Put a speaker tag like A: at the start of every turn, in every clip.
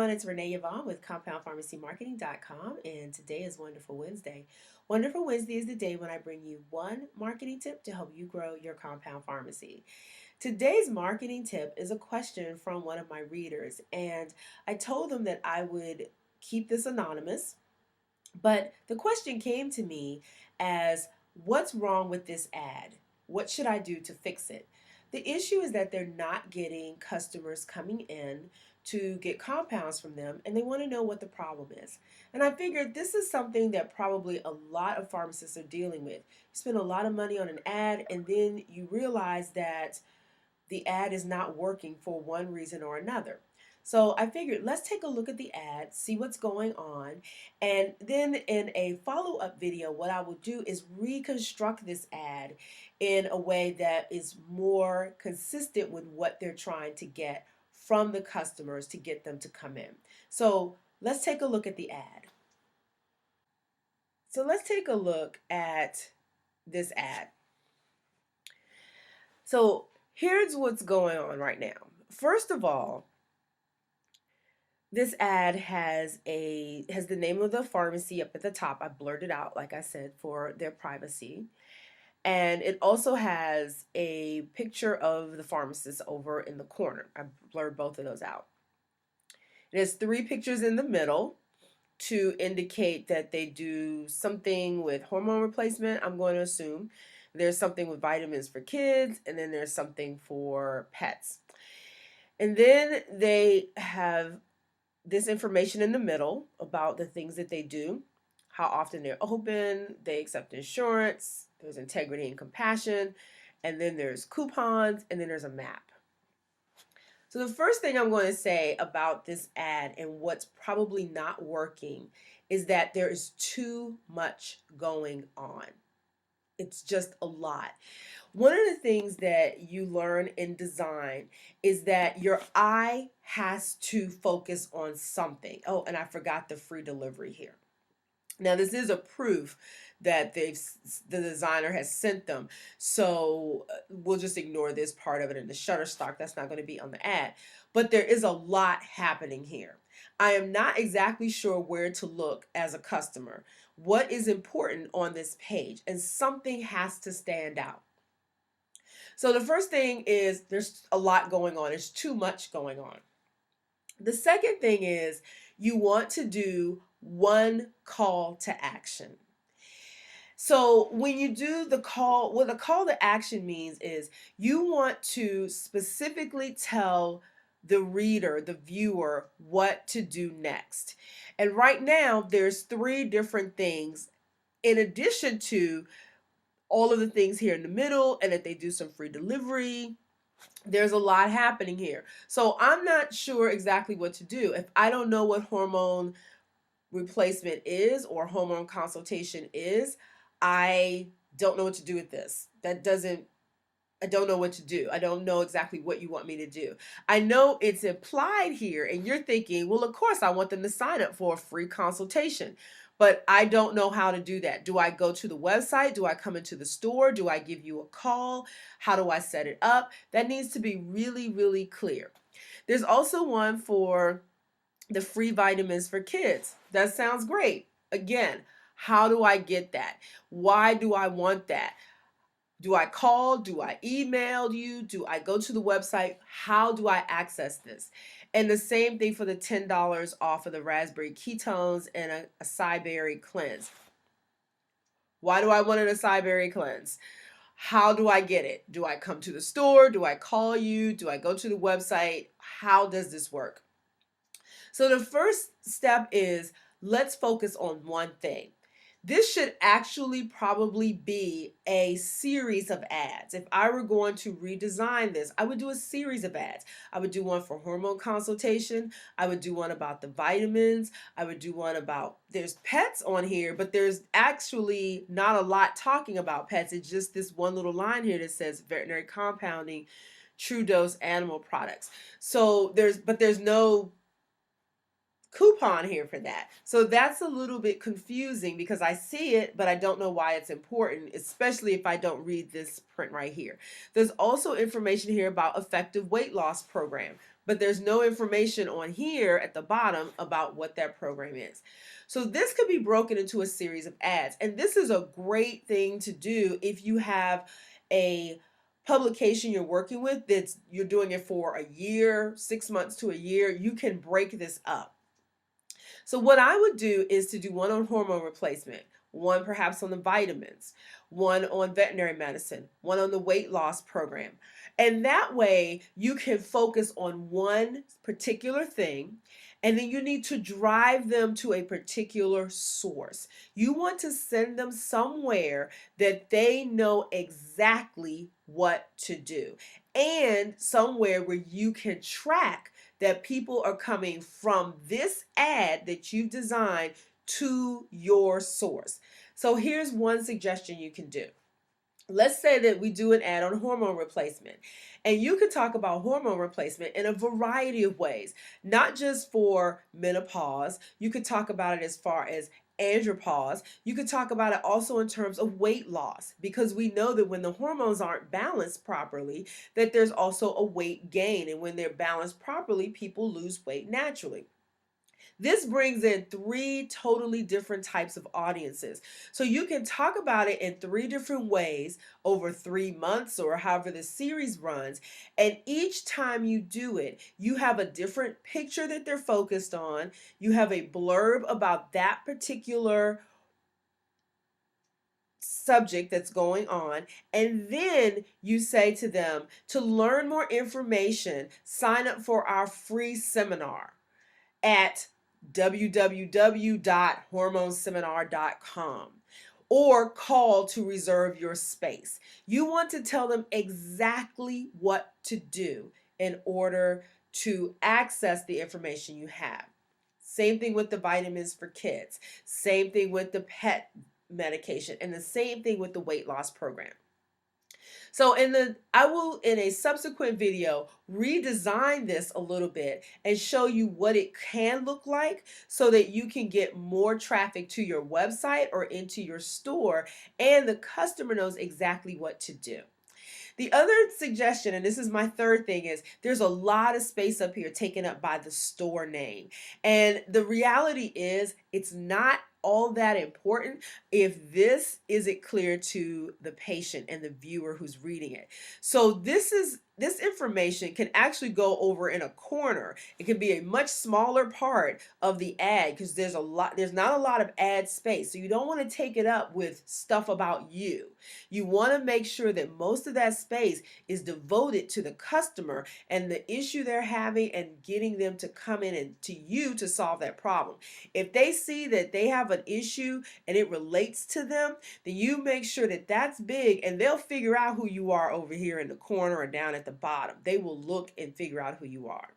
A: everyone, it's Renee Yvonne with CompoundPharmacyMarketing.com, and today is Wonderful Wednesday. Wonderful Wednesday is the day when I bring you one marketing tip to help you grow your compound pharmacy. Today's marketing tip is a question from one of my readers, and I told them that I would keep this anonymous, but the question came to me as, what's wrong with this ad? What should I do to fix it? The issue is that they're not getting customers coming in to get compounds from them, and they want to know what the problem is. And I figured this is something that probably a lot of pharmacists are dealing with. You spend a lot of money on an ad, and then you realize that the ad is not working for one reason or another. So I figured, let's take a look at the ad, see what's going on, and then in a follow-up video, what I will do is reconstruct this ad in a way that is more consistent with what they're trying to get from the customers to get them to come in. So let's take a look at the ad. So let's take a look at this ad. So here's what's going on right now. First of all, this ad has the name of the pharmacy up at the top. I blurred it out, like I said, for their privacy. And it also has a picture of the pharmacist over in the corner. I blurred both of those out. It has 3 pictures in the middle to indicate that they do something with hormone replacement, I'm going to assume. There's something with vitamins for kids, and then there's something for pets. And then they have this information in the middle about the things that they do, how often they're open, they accept insurance, there's integrity and compassion, and then there's coupons, and then there's a map. So the first thing I'm going to say about this ad and what's probably not working is that there is too much going on. It's just a lot. One of the things that you learn in design is that your eye has to focus on something. Oh, and I forgot the free delivery here. Now, this is a proof that the designer has sent them, so we'll just ignore this part of it in the Shutterstock. That's not going to be on the ad, but there is a lot happening here. I am not exactly sure where to look as a customer. What is important on this page? And something has to stand out. So the first thing is there's a lot going on. There's too much going on. The second thing is you want to do one call to action. So when you do the call, what the call to action means is you want to specifically tell the reader, the viewer, what to do next. And right now there's 3 different things in addition to all of the things here in the middle, and that they do some free delivery. There's a lot happening here. So I'm not sure exactly what to do. If I don't know what hormone replacement is or hormone consultation is, I don't know what to do with this. I don't know what to do. I don't know exactly what you want me to do. I know it's implied here, and you're thinking, well, of course, I want them to sign up for a free consultation. But I don't know how to do that. Do I go to the website? Do I come into the store? Do I give you a call? How do I set it up? That needs to be really, really clear. There's also one for the free vitamins for kids. That sounds great. Again, how do I get that? Why do I want that? Do I call? Do I email you? Do I go to the website? How do I access this? And the same thing for the $10 off of the raspberry ketones and a acai berry cleanse. Why do I want an acai berry cleanse? How do I get it? Do I come to the store? Do I call you? Do I go to the website? How does this work? So the first step is let's focus on one thing. This should actually probably be a series of ads. If I were going to redesign this, I would do a series of ads. I would do one for hormone consultation. I would do one about the vitamins. I would do one about, there's pets on here, but there's actually not a lot talking about pets. It's just this one little line here that says veterinary compounding, true dose animal products. So there's no coupon here for that. So that's a little bit confusing because I see it, but I don't know why it's important, especially if I don't read this print right here. There's also information here about effective weight loss program, but there's no information on here at the bottom about what that program is. So this could be broken into a series of ads. And this is a great thing to do if you have a publication you're working with that's you're doing it for a year, 6 months to a year. You can break this up. So what I would do is to do one on hormone replacement, one perhaps on the vitamins, one on veterinary medicine, one on the weight loss program. And that way you can focus on one particular thing, and then you need to drive them to a particular source. You want to send them somewhere that they know exactly what to do, and somewhere where you can track that people are coming from this ad that you've designed to your source. So here's one suggestion you can do. Let's say that we do an ad on hormone replacement, and you could talk about hormone replacement in a variety of ways, not just for menopause. You could talk about it as far as andropause. You could talk about it also in terms of weight loss, because we know that when the hormones aren't balanced properly, that there's also a weight gain, and when they're balanced properly, people lose weight naturally. This brings in three totally different types of audiences. So you can talk about it in three different ways over 3 months or however the series runs. And each time you do it, you have a different picture that they're focused on. You have a blurb about that particular subject that's going on, and then you say to them, to learn more information, sign up for our free seminar at www.hormoneseminar.com or call to reserve your space. You want to tell them exactly what to do in order to access the information you have. Same thing with the vitamins for kids, same thing with the pet medication, and the same thing with the weight loss program. So I will in a subsequent video redesign this a little bit and show you what it can look like so that you can get more traffic to your website or into your store, and the customer knows exactly what to do. The other suggestion, and this is my third thing, is there's a lot of space up here taken up by the store name. And the reality is it's not all that important if this isn't clear to the patient and the viewer who's reading it. So this information can actually go over in a corner. It can be a much smaller part of the ad because there's not a lot of ad space. So you don't want to take it up with stuff about you. You want to make sure that most of that space is devoted to the customer and the issue they're having and getting them to come in and to you to solve that problem. If they see that they have an issue and it relates to them, then you make sure that that's big, and they'll figure out who you are over here in the corner or down at the bottom. They will look and figure out who you are.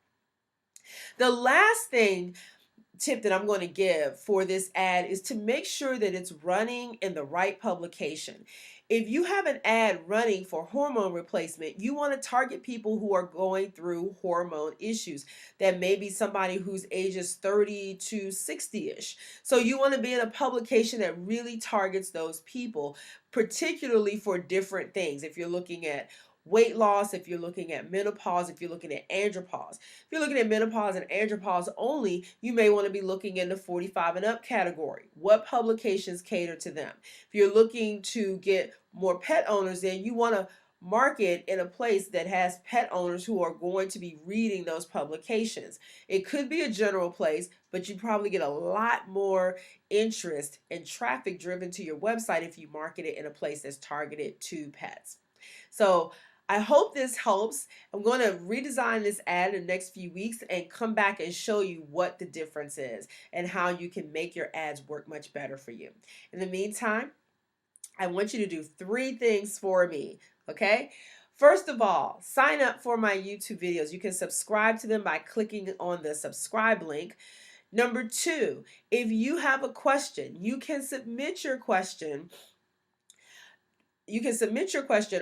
A: The last tip that I'm going to give for this ad is to make sure that it's running in the right publication. If you have an ad running for hormone replacement, you want to target people who are going through hormone issues. That may be somebody whose age is 30 to 60-ish. So you want to be in a publication that really targets those people, particularly for different things. If you're looking at weight loss, if you're looking at menopause, if you're looking at andropause. If you're looking at menopause and andropause only, you may want to be looking in the 45 and up category. What publications cater to them? If you're looking to get more pet owners in, you want to market in a place that has pet owners who are going to be reading those publications. It could be a general place, but you probably get a lot more interest and traffic driven to your website if you market it in a place that's targeted to pets. So I hope this helps. I'm going to redesign this ad in the next few weeks and come back and show you what the difference is and how you can make your ads work much better for you. In the meantime, I want you to do 3 things for me, okay? First of all, sign up for my YouTube videos. You can subscribe to them by clicking on the subscribe link. Number 2, if you have a question, you can submit your question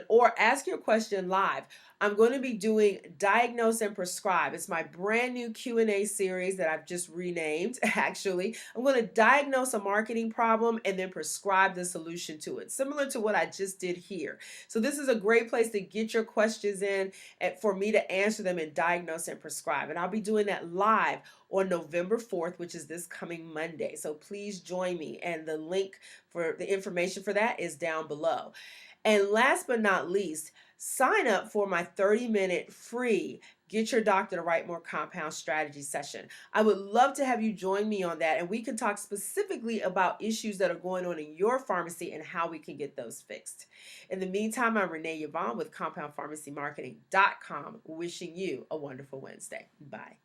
A: or ask your question live. I'm going to be doing Diagnose and Prescribe. It's my brand new Q&A series that I've just renamed, actually. I'm going to diagnose a marketing problem and then prescribe the solution to it, similar to what I just did here. So this is a great place to get your questions in and for me to answer them and diagnose and prescribe. And I'll be doing that live on November 4th, which is this coming Monday. So please join me. And the link for the information for that is down below. And last but not least, sign up for my 30-minute free Get Your Doctor to Write More Compound Strategy session. I would love to have you join me on that, and we can talk specifically about issues that are going on in your pharmacy and how we can get those fixed. In the meantime, I'm Renée Yvonne with CompoundPharmacyMarketing.com, wishing you a wonderful Wednesday. Bye.